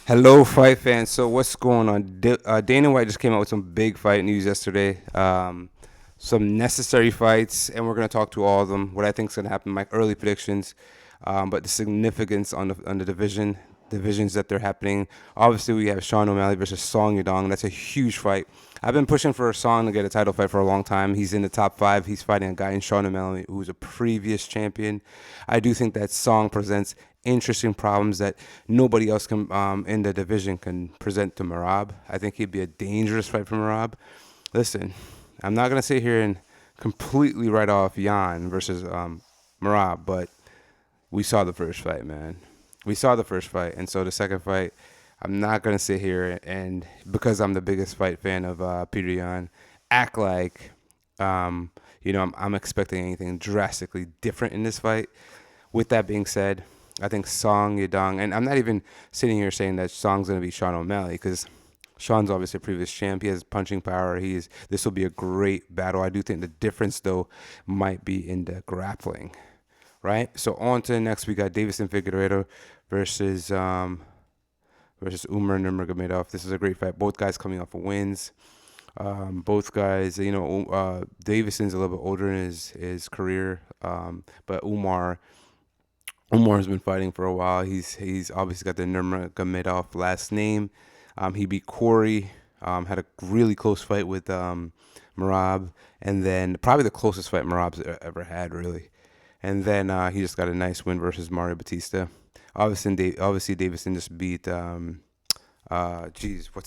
Hello, fight fans. So what's going on? Dana White just came out with some big fight news yesterday. Some necessary fights, and we're gonna talk to all of them. What I think is gonna happen, my early predictions, but the significance on the divisions that they're happening. Obviously, we have Sean O'Malley versus Song Yadong. That's a huge fight. I've been pushing for Song to get a title fight for a long time. He's in the top five. He's fighting a guy in Sean O'Malley who's a previous champion. I do think that Song presents interesting problems that nobody else can in the division can present to Marab. I think he'd be a dangerous fight for Marab. Listen, I'm not gonna sit here and completely write off Jan versus Marab, but we saw the first fight, man. We saw the first fight, and so the second fight, I'm not gonna sit here and because I'm the biggest fight fan of Peter Yan, act like I'm expecting anything drastically different in this fight. With that being said, I think Song Yadong, and I'm not even sitting here saying that Song's going to be Sean O'Malley because Sean's obviously a previous champ. He has punching power. This will be a great battle. I do think the difference though might be in the grappling, right? So on to the next, we got Deiveson Figueiredo versus versus Umar Nurmagomedov. This is a great fight. Both guys coming off of wins. Both guys, Davison's a little bit older in his career, but Umar has been fighting for a while. He's obviously got the Nurmagomedov last name. He beat Corey. Had a really close fight with Marab, and then probably the closest fight Marab's ever had, really. And then he just got a nice win versus Mario Batista. Obviously, Davison just beat what's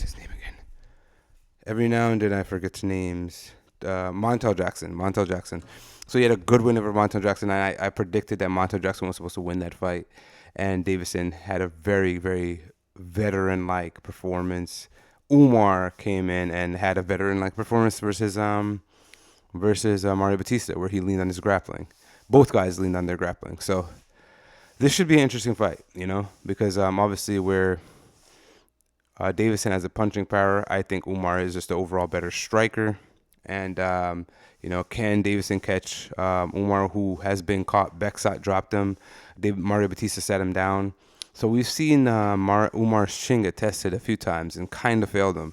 his name again? Every now and then I forget names. Montel Jackson. Montel Jackson. So he had a good win over Montel Jackson. I predicted that Montel Jackson was supposed to win that fight, and Davison had a very, very veteran-like performance. Umar came in and had a veteran-like performance versus Mario Batista, where he leaned on his grappling. Both guys leaned on their grappling. So this should be an interesting fight, because obviously where Deiveson has a punching power. I think Umar is just the overall better striker. And, can Deiveson catch Umar, who has been caught? Bexot dropped him. Mario Batista sat him down. So we've seen Umar's chin get tested a few times and kind of failed him.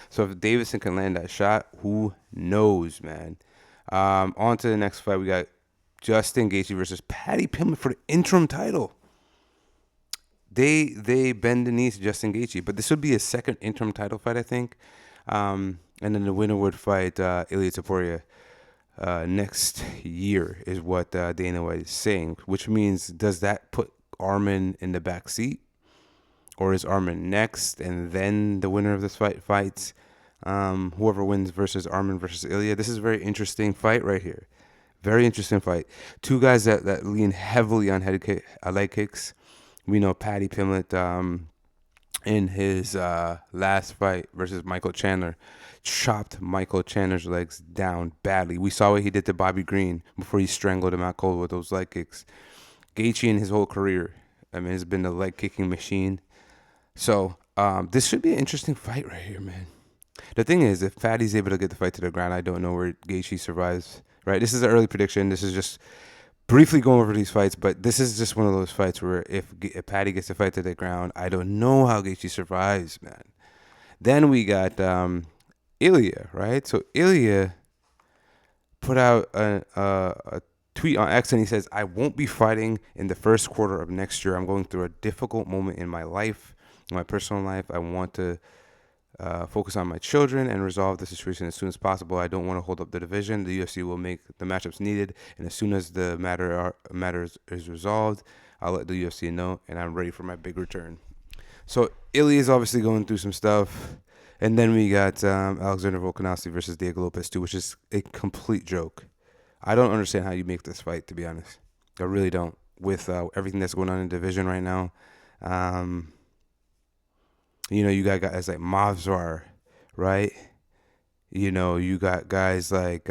So if Deiveson can land that shot, who knows, man? On to the next fight. We got Justin Gaethje versus Paddy Pimblett for the interim title. They bend the knees to Justin Gaethje, but this would be a second interim title fight, I think. And then the winner would fight Ilia Topuria next year, is what Dana White is saying. Which means, does that put Armin in the back seat, or is Armin next, and then the winner of this fight fights whoever wins versus Armin versus Illia? This is a very interesting fight right here. Very interesting fight. Two guys that lean heavily on leg kicks. We know Paddy Pimblett in his last fight versus Michael Chandler chopped Michael Chandler's legs down badly. We saw what he did to Bobby Green before he strangled him out cold with those leg kicks. Gaethje in his whole career, has been a leg kicking machine. So this should be an interesting fight right here, man. The thing is, if Paddy's able to get the fight to the ground, I don't know where Gaethje survives. Right? This is an early prediction. This is just briefly going over these fights, but this is just one of those fights where if Paddy gets the fight to the ground, I don't know how Gaethje survives, man. Then we got Illia, right? So Illia put out a tweet on X, and he says, "I won't be fighting in the first quarter of next year. I'm going through a difficult moment in my life, in my personal life. I want to focus on my children and resolve the situation as soon as possible. I don't want to hold up the division. The UFC will make the matchups needed, and as soon as the matter is resolved, I'll let the UFC know, and I'm ready for my big return." So Ilya is obviously going through some stuff, and then we got Alexander Volkanovski versus Diego Lopes too, which is a complete joke. I don't understand how you make this fight, to be honest. I really don't. With everything that's going on in the division right now, you got guys like Mavzar, right? You got guys like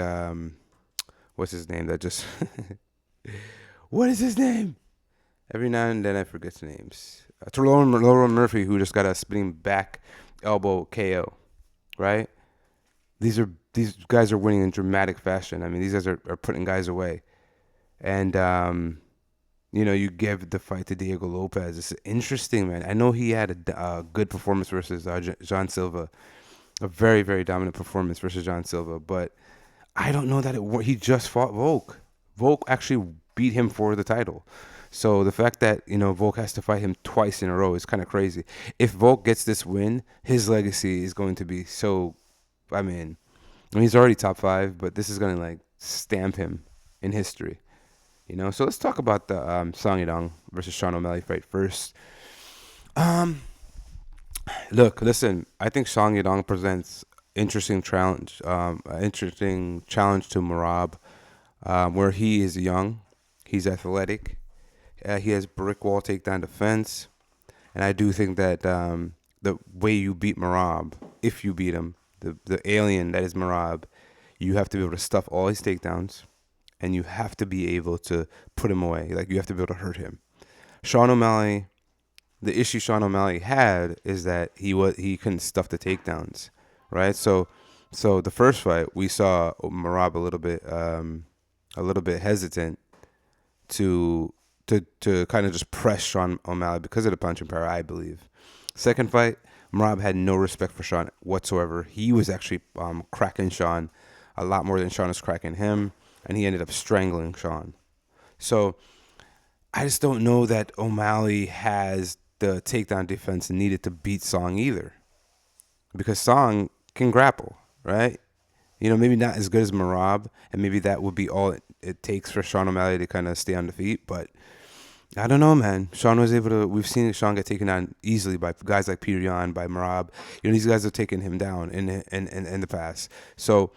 what's his name? That just what is his name? Every now and then I forget the names. Lauren Murphy, who just got a spinning back elbow KO, right? These guys are winning in dramatic fashion. These guys are putting guys away, and you give the fight to Diego Lopes. It's interesting, man. I know he had a good performance versus John Silva, a very, very dominant performance versus John Silva, but I don't know that he just fought Volk. Volk actually beat him for the title. So the fact that Volk has to fight him twice in a row is kind of crazy. If Volk gets this win, his legacy is going to be so. I mean, he's already top five, but this is gonna like stamp him in history. So let's talk about the Song Yadong versus Sean O'Malley fight first. Um, Look, listen. I think Song Yadong presents interesting challenge to Marab, where he is young, he's athletic, he has brick wall takedown defense, and I do think that the way you beat Marab, if you beat him, the alien that is Marab, you have to be able to stuff all his takedowns, and you have to be able to put him away. Like you have to be able to hurt him. Sean O'Malley, the issue Sean O'Malley had is that he couldn't stuff the takedowns, right? So the first fight we saw Marab a little bit hesitant to to kind of just press Sean O'Malley because of the punching power, I believe. Second fight, Marab had no respect for Sean whatsoever. He was actually cracking Sean a lot more than Sean was cracking him, and he ended up strangling Sean. So I just don't know that O'Malley has the takedown defense needed to beat Song either, because Song can grapple, right? Maybe not as good as Marab, and maybe that would be all it takes for Sean O'Malley to kind of stay on the feet. But I don't know, man. Sean was able to. We've seen Sean get taken down easily by guys like Peter Yan, by Marab. These guys have taken him down in the past. So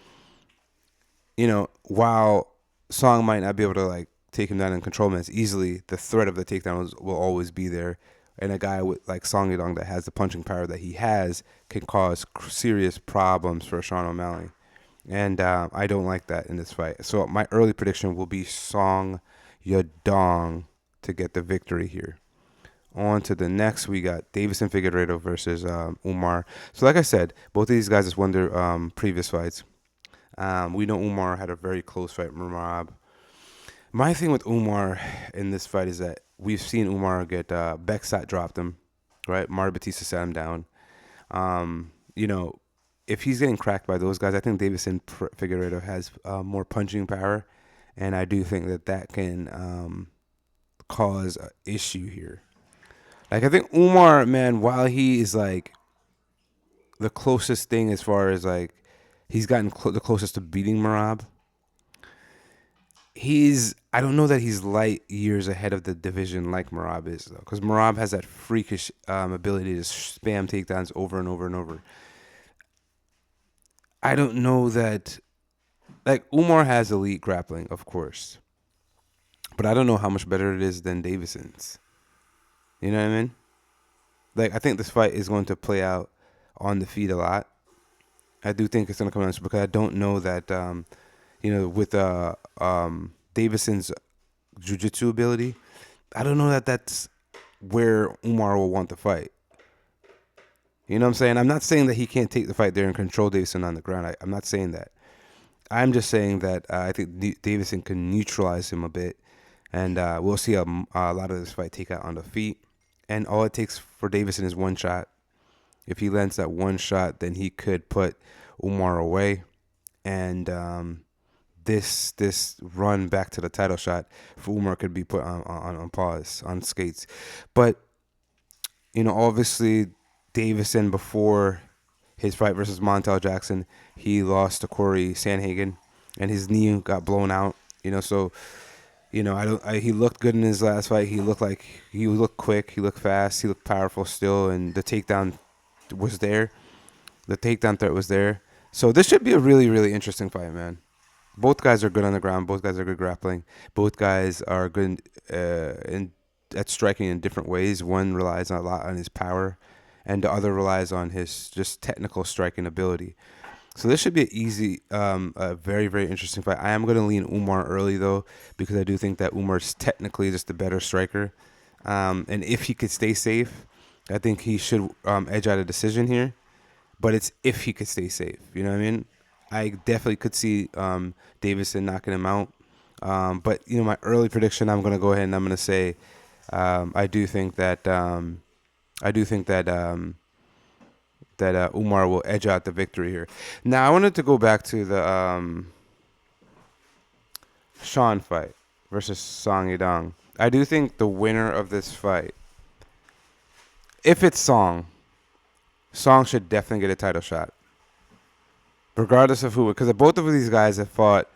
while Song might not be able to like take him down and control him as easily, the threat of the takedown will always be there. And a guy with like Song Yadong that has the punching power that he has can cause serious problems for Sean O'Malley. And I don't like that in this fight. So my early prediction will be Song Yadong to get the victory here. On to the next, we got Deiveson Figueiredo versus Umar. So like I said, both of these guys just won their previous fights. We know Umar had a very close fight with Marab. My thing with Umar in this fight is that we've seen Umar get Beksat dropped him, right? Mar Batista sat him down. Um, you know, if he's getting cracked by those guys, I think Deiveson Figueiredo has more punching power, and I do think that that can cause an issue here. Like I think Umar, man, while he is like the closest thing as far as like he's gotten the closest to beating Marab, I don't know that he's light years ahead of the division like Marab is though, because Marab has that freakish ability to spam takedowns over and over and over. I don't know that like Umar has elite grappling, of course, but I don't know how much better it is than Davison's. You know what I mean? Like I think this fight is going to play out on the feet a lot. I do think it's going to come down because I don't know that with Davison's jiu-jitsu ability, I don't know that that's where Umar will want to fight. You know what I'm saying? I'm not saying that he can't take the fight there and control Deiveson on the ground. I'm not saying that. I'm just saying that I think Deiveson can neutralize him a bit, and we'll see a lot of this fight take out on the feet. And all it takes for Deiveson is one shot. If he lands that one shot, then he could put Umar away, and this run back to the title shot for Umar could be put on pause, on skates. But obviously Deiveson, before his fight versus Montel Jackson, he lost to Corey Sandhagen, and his knee got blown out. So he looked good in his last fight. He looked quick, he looked fast, he looked powerful still, and the takedown was there. The takedown threat was there. So this should be a really, really interesting fight, man. Both guys are good on the ground. Both guys are good grappling. Both guys are good at striking in different ways. One relies a lot on his power, and the other relies on his just technical striking ability. So this should be an easy, a very, very interesting fight. I am going to lean Umar early, though, because I do think that Umar's technically just a better striker. And if he could stay safe, I think he should edge out a decision here. But it's if he could stay safe. You know what I mean? I definitely could see Deiveson knocking him out. But my early prediction, I'm gonna go ahead and I'm gonna say, I do think that Umar will edge out the victory here. Now, I wanted to go back to the Sean fight versus Song Yadong. I do think the winner of this fight, if it's Song should definitely get a title shot, regardless of who. Because both of these guys have fought,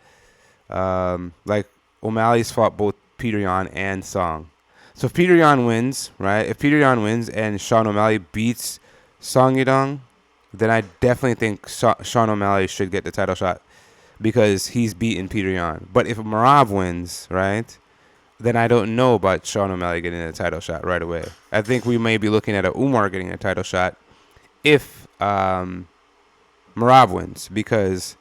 like O'Malley's fought both Peter Yan and Song. So if Peter Yan wins, right? If Peter Yan wins and Sean O'Malley beats Song Yadong, then I definitely think Sean O'Malley should get the title shot because he's beaten Peter Yan. But if Merab wins, right, then I don't know about Sean O'Malley getting a title shot right away. I think we may be looking at a Umar getting a title shot if Merab wins, because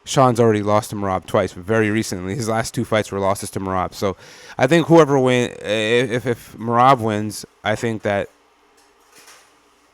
Sean's already lost to Merab twice, very recently. His last 2 fights were losses to Merab. So I think whoever wins, if Merab wins, I think that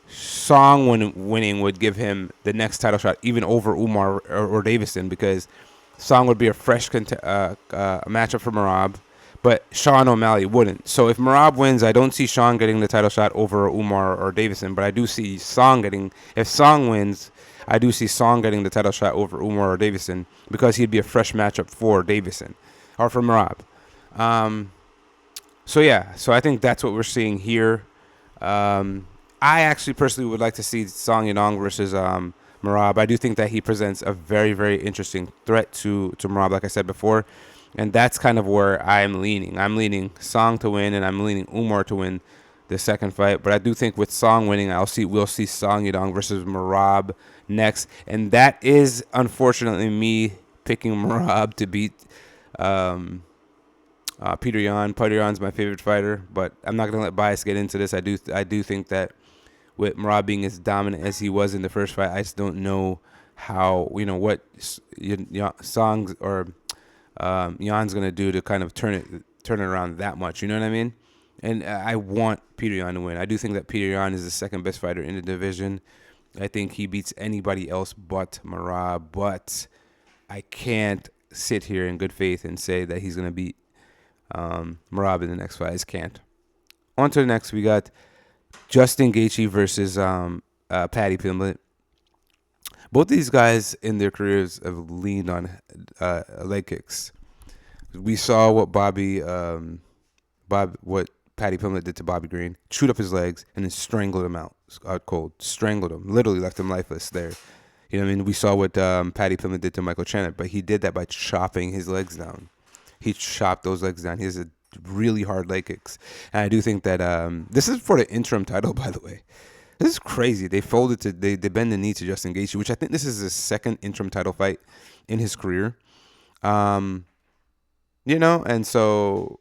Song winning would give him the next title shot, even over Umar or Deiveson, because Song would be a fresh matchup for Merab, but Sean O'Malley wouldn't. So if Merab wins, I don't see Sean getting the title shot over Umar or Deiveson, but I do see Song getting. If Song wins, I do see Song getting the title shot over Umar or Deiveson because he'd be a fresh matchup for Deiveson or for Merab. So I think that's what we're seeing here. I actually personally would like to see Song Yadong versus Merab. I do think that he presents a very, very interesting threat to Merab, like I said before. And that's kind of where I'm leaning. I'm leaning Song to win, and I'm leaning Umar to win the second fight. But I do think with Song winning, we'll see Song Yadong versus Merab next. And that is, unfortunately, me picking Merab to beat Peter Yan. Peter Yan's my favorite fighter, but I'm not going to let bias get into this. I do think that with Merab being as dominant as he was in the first fight, I just don't know how, what Song's or Yan's going to do to kind of turn it around that much. You know what I mean? And I want Peter Yan to win. I do think that Peter Yan is the second best fighter in the division. I think he beats anybody else but Merab, but I can't sit here in good faith and say that he's going to beat Merab in the next fight. I just can't. On to the next, we got Justin Gaethje versus Paddy Pimblett. Both these guys in their careers have leaned on leg kicks. We saw what what Paddy Pimblett did to Bobby Green. Chewed up his legs and then strangled him out cold. Strangled him. Literally left him lifeless there. You know what I mean? We saw what Paddy Pimblett did to Michael Chandler, but he did that by chopping his legs down. He chopped those legs down. He has a really hard leg kicks. And I do think that this is for the interim title, by the way. This is crazy. They bend the knee to Justin Gaethje, which I think this is his second interim title fight in his career. And so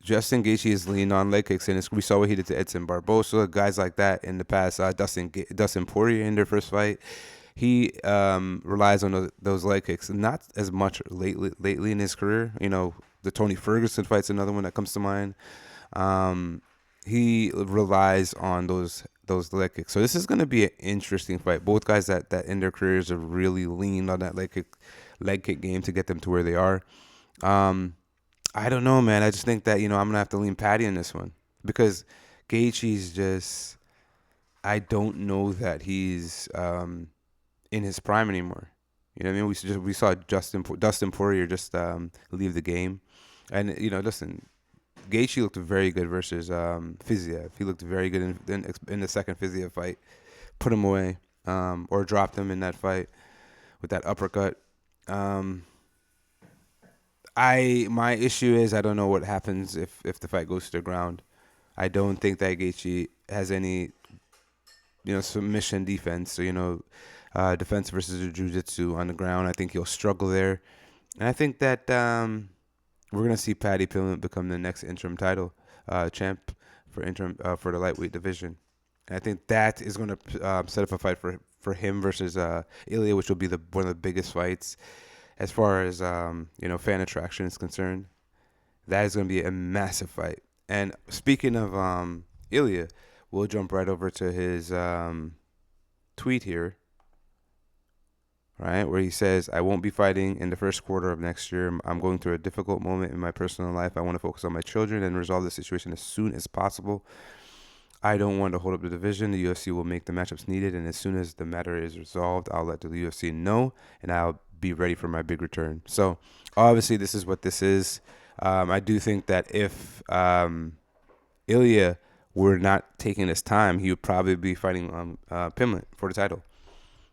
Justin Gaethje is leaned on leg kicks, and we saw what he did to Edson Barbosa, guys like that in the past. Dustin Poirier in their first fight. He relies on those leg kicks, not as much lately in his career. The Tony Ferguson fight's another one that comes to mind. He relies on those leg kicks. So this is going to be an interesting fight. Both guys that in their careers have really leaned on that leg kick game to get them to where they are. I don't know, man. I just think that I'm gonna have to lean Paddy in this one because Gaethje's just. I don't know that he's in his prime anymore. You know what I mean? We saw Dustin Poirier just leave the game, and listen, Gaethje looked very good versus Fiziev. He looked very good in the second Fiziev fight. Put him away, or dropped him in that fight with that uppercut. My issue is I don't know what happens if the fight goes to the ground. I don't think that Gaethje has any submission defense. So defense versus jiu-jitsu on the ground. I think he'll struggle there, and I think that we're gonna see Paddy Pimblett become the next interim title champ for the lightweight division. And I think that is gonna set up a fight for him versus Illia, which will be one of the biggest fights as far as fan attraction is concerned. That is gonna be a massive fight. And speaking of Illia, we'll jump right over to his tweet here. right? Where he says, I won't be fighting in the first quarter of next year. I'm going through a difficult moment in my personal life. I want to focus on my children and resolve the situation as soon as possible. I don't want to hold up the division. The UFC will make the matchups needed, and as soon as the matter is resolved, I'll let the UFC know, and I'll be ready for my big return. So, obviously, this is what this is. I do think that if Ilya were not taking his time, he would probably be fighting Pimblett for the title.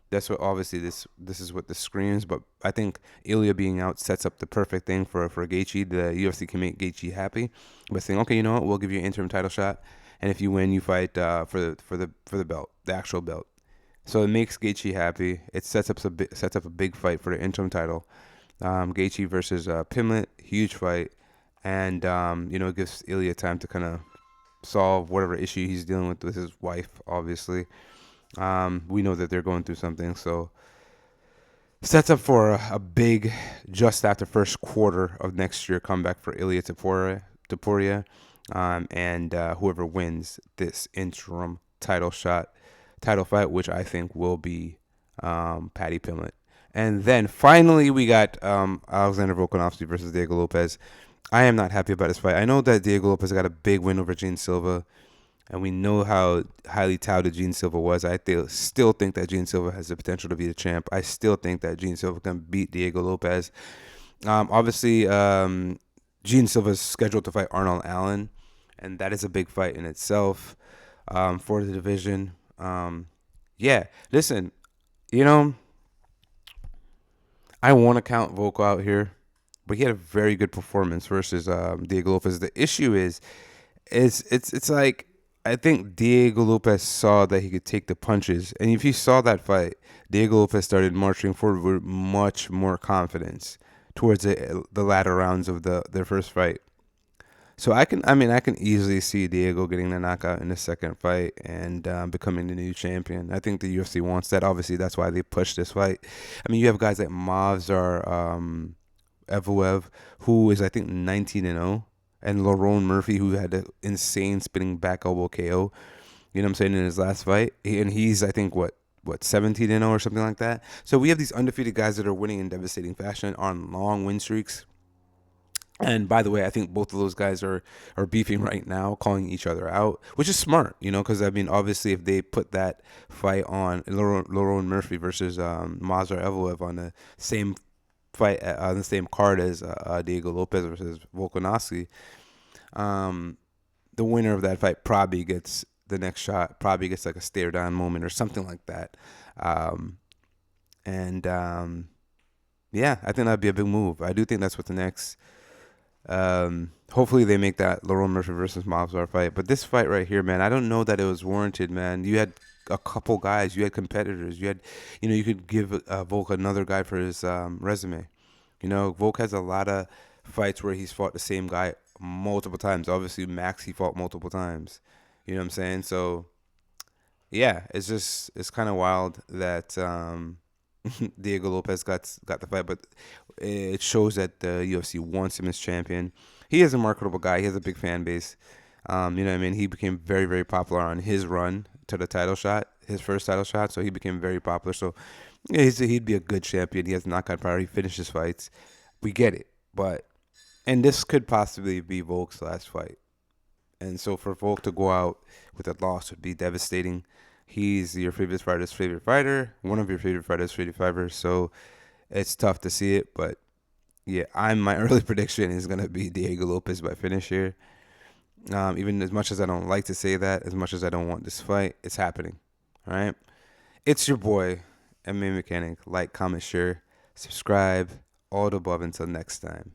That's what obviously this is what this screams. But I think Ilya being out sets up the perfect thing for Gaethje. The UFC can make Gaethje happy by saying, okay, you know what, we'll give you an interim title shot, and if you win, you fight for the belt, the actual belt. So it makes Gaethje happy. It sets up a big fight for the interim title. Gaethje versus Pimblett, huge fight, and it gives Ilya time to kind of solve whatever issue he's dealing with his wife, obviously. We know that they're going through something, so sets up for a big, just after first quarter of next year, comeback for Ilia Topuria, and whoever wins this interim title fight, which I think will be Paddy Pimblett. And then finally, we got Alexander Volkanovski versus Diego Lopes. I am not happy about this fight. I know that Diego Lopes got a big win over Gene Silva, and we know how highly touted Gene Silva was. I still think that Gene Silva has the potential to be the champ. I still think that Gene Silva can beat Diego Lopes. Obviously, Gene Silva is scheduled to fight Arnold Allen, and that is a big fight in itself for the division. Yeah, listen, I want to count Volko out here, but he had a very good performance versus Diego Lopes. The issue is it's like I think Diego Lopes saw that he could take the punches, and if you saw that fight, Diego Lopes started marching forward with much more confidence towards the latter rounds of their first fight. So I can easily see Diego getting the knockout in the second fight and becoming the new champion. I think the UFC wants that. Obviously, that's why they pushed this fight. I mean, you have guys like Movsar Evloev, who is I think 19-0, and Lerone Murphy, who had an insane spinning back elbow KO. You know what I'm saying, in his last fight, and he's I think what 17-0 or something like that. So we have these undefeated guys that are winning in devastating fashion on long win streaks. And by the way, I think both of those guys are beefing right now, calling each other out, which is smart, because I mean, obviously, if they put that fight on Lerone Murphy versus Movsar Evloev on the same fight on the same card as Diego Lopes versus Volkanovski, the winner of that fight probably gets the next shot, probably gets like a stare down moment or something like that. And yeah, I think that'd be a big move. I do think that's what the next. Hopefully they make that Lerone Murphy versus Movsar fight. But this fight right here, man, I don't know that it was warranted, man. You had a couple guys, you had competitors, you could give Volk another guy for his resume. Volk has a lot of fights where he's fought the same guy multiple times. Obviously, Max, he fought multiple times. You know what I'm saying? So, yeah, it's kind of wild that Diego Lopes got the fight, but it shows that the UFC wants him as champion. He is a marketable guy. He has a big fan base. You know what I mean? He became very, very popular on his run to the title shot, his first title shot. So he became very popular. So yeah, he'd be a good champion. He has knockout power. He finishes fights. We get it. And this could possibly be Volk's last fight. And so for Volk to go out with a loss would be devastating. He's your favorite fighter's favorite fighter, one of your favorite fighters' favorite fighters. So it's tough to see it, but yeah, my early prediction is gonna be Diego Lopes by finish here. Even as much as I don't like to say that, as much as I don't want this fight, it's happening. All right, it's your boy, MMA Mechanic. Like, comment, share, subscribe, all the above. Until next time.